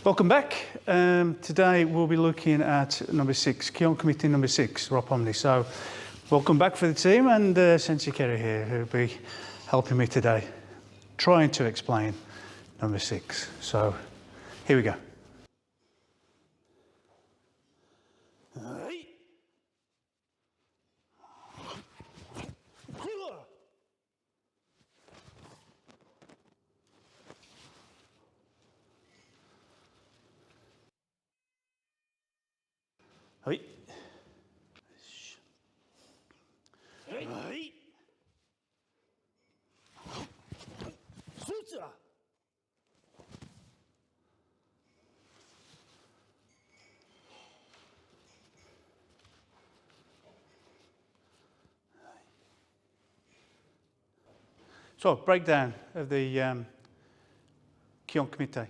Welcome back. Today we'll be looking at number 6, Kion Committee number 6, Rob Homney. So welcome back for the team, and Sensei Kerry here, who'll be helping me today, trying to explain number 6. So here we go. Hey. Hey. So, breakdown of the Kion Committee.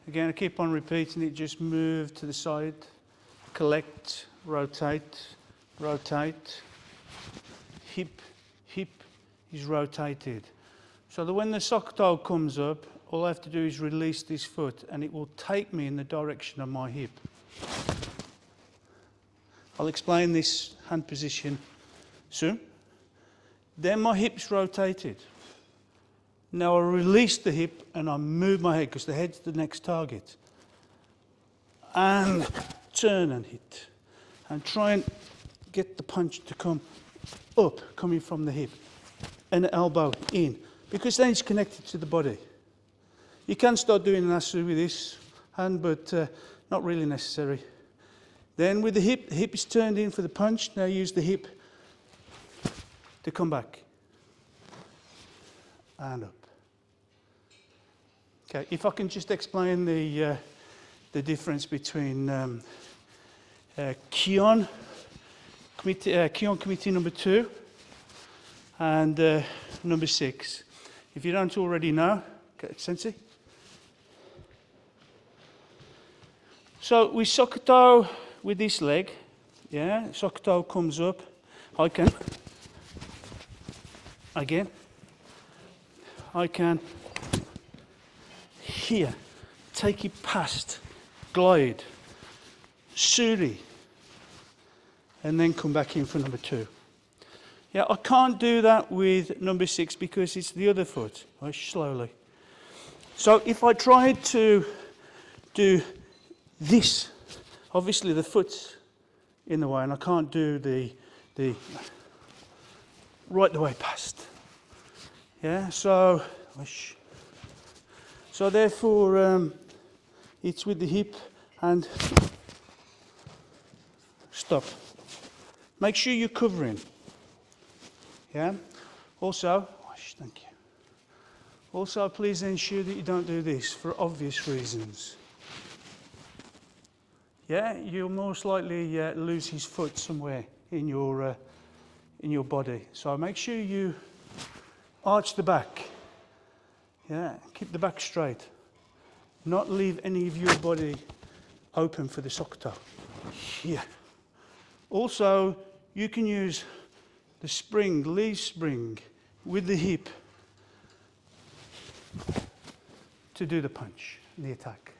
Again, I keep on repeating it, just move to the side, collect, rotate, rotate, hip is rotated. So that when the sock toe comes up, all I have to do is release this foot and it will take me in the direction of my hip. I'll explain this hand position soon. Then my hip's rotated. Now I release the hip and I move my head because the head's the next target. And turn and hit. And try and get the punch to come up, coming from the hip. And elbow in. Because then it's connected to the body. You can start doing an asu with this hand, but not really necessary. Then with the hip is turned in for the punch. Now use the hip to come back. And up. Okay, if I can just explain the difference between Kion Committee number 2 and number 6. If you don't already know, okay, Sensei. So we sokoto with this leg, yeah, sokoto comes up, I can here, take it past, glide, suri, and then come back in for number 2. Yeah, I can't do that with number 6 because it's the other foot, right, slowly. So if I tried to do this, obviously the foot's in the way and I can't do the right the way past. Yeah, so therefore it's with the hip and stop. Make sure you're covering. Yeah. Also, thank you. Also, please ensure that you don't do this for obvious reasons. Yeah, you'll most likely lose his foot somewhere in your body. So make sure you arch the back. Yeah, keep the back straight. Not leave any of your body open for the sokoto. Yeah. Also, you can use the spring, lead spring, with the hip to do the punch, the attack.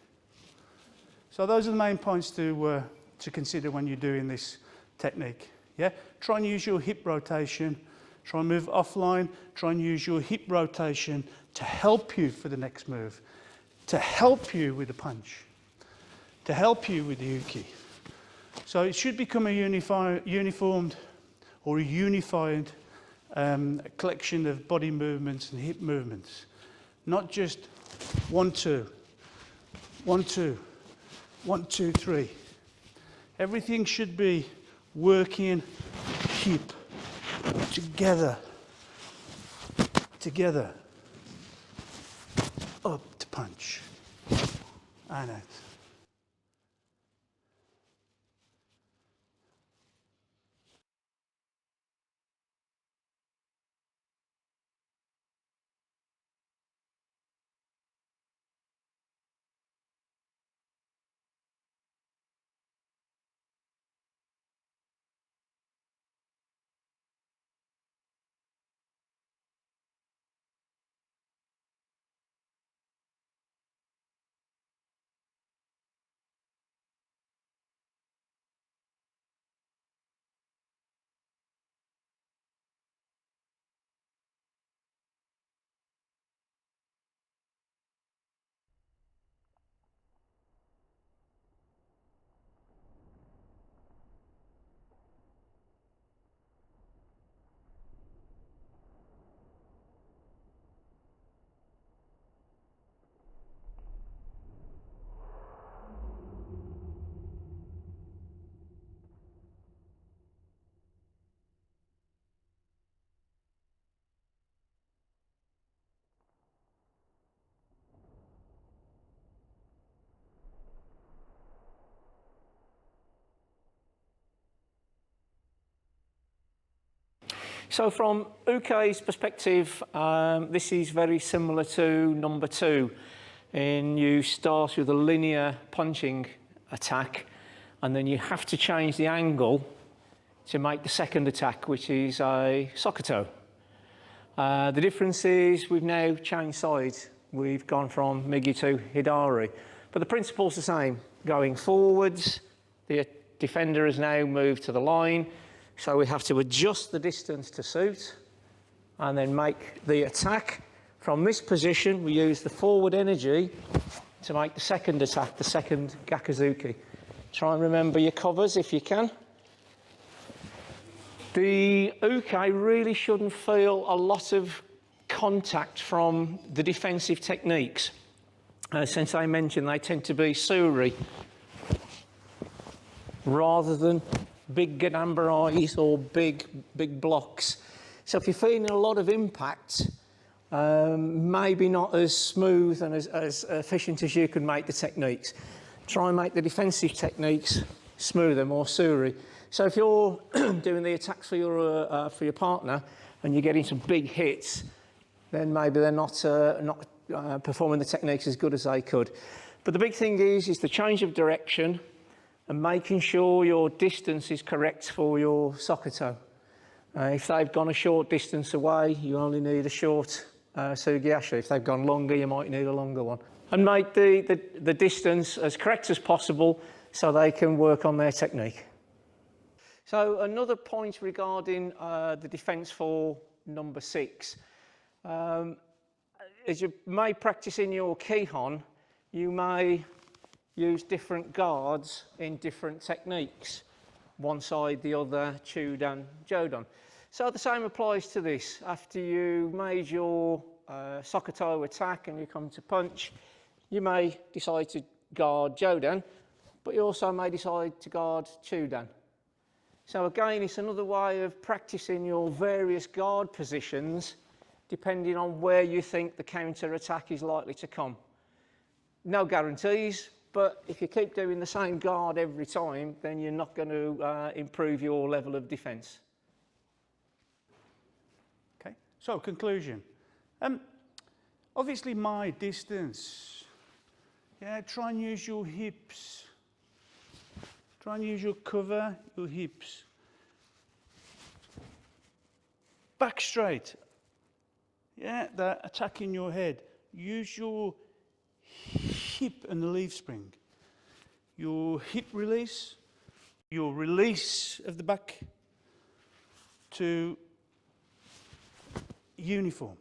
So those are the main points to consider when you're doing this technique. Yeah, try and use your hip rotation. Try and move offline. Try and use your hip rotation to help you for the next move, to help you with the punch, to help you with the uke. So it should become a unified collection of body movements and hip movements, not just 1, 2, 1, 2, 1, 2, 3. Everything should be working hip together, up to punch, and out. So from Uke's perspective, this is very similar to number 2. And you start with a linear punching attack, and then you have to change the angle to make the second attack, which is a Sokoto. The difference is we've now changed sides. We've gone from Migi to Hidari. But the principle's the same. Going forwards, the defender has now moved to the line, so we have to adjust the distance to suit and then make the attack. From this position, we use the forward energy to make the second attack, the second Gakuzuki. Try and remember your covers if you can. The Uke really shouldn't feel a lot of contact from the defensive techniques. Since I mentioned they tend to be suri rather than big ganambarais or big blocks. So if you're feeling a lot of impact, maybe not as smooth and as efficient as you can make the techniques. Try and make the defensive techniques smoother, more suri. So if you're doing the attacks for your partner and you're getting some big hits, then maybe they're not performing the techniques as good as they could. But the big thing is the change of direction and making sure your distance is correct for your Sokoto. If they've gone a short distance away, you only need a short Sugiashi. If they've gone longer, you might need a longer one. And make the distance as correct as possible so they can work on their technique. So another point regarding the defence for number 6. As you may practice in your Kihon, you may use different guards in different techniques. One side, the other, Chudan, Jodan. So the same applies to this. After you made your Sokoto attack and you come to punch, you may decide to guard Jodan, but you also may decide to guard Chudan. So again, it's another way of practicing your various guard positions depending on where you think the counter attack is likely to come. No guarantees, but if you keep doing the same guard every time, then you're not going to improve your level of defence. Okay, so conclusion. Obviously my distance. Yeah, try and use your hips. Try and use your cover, your hips. Back straight. Yeah, that attacking your head. Use your hip and the leaf spring. Your hip release, your release of the back to uniform.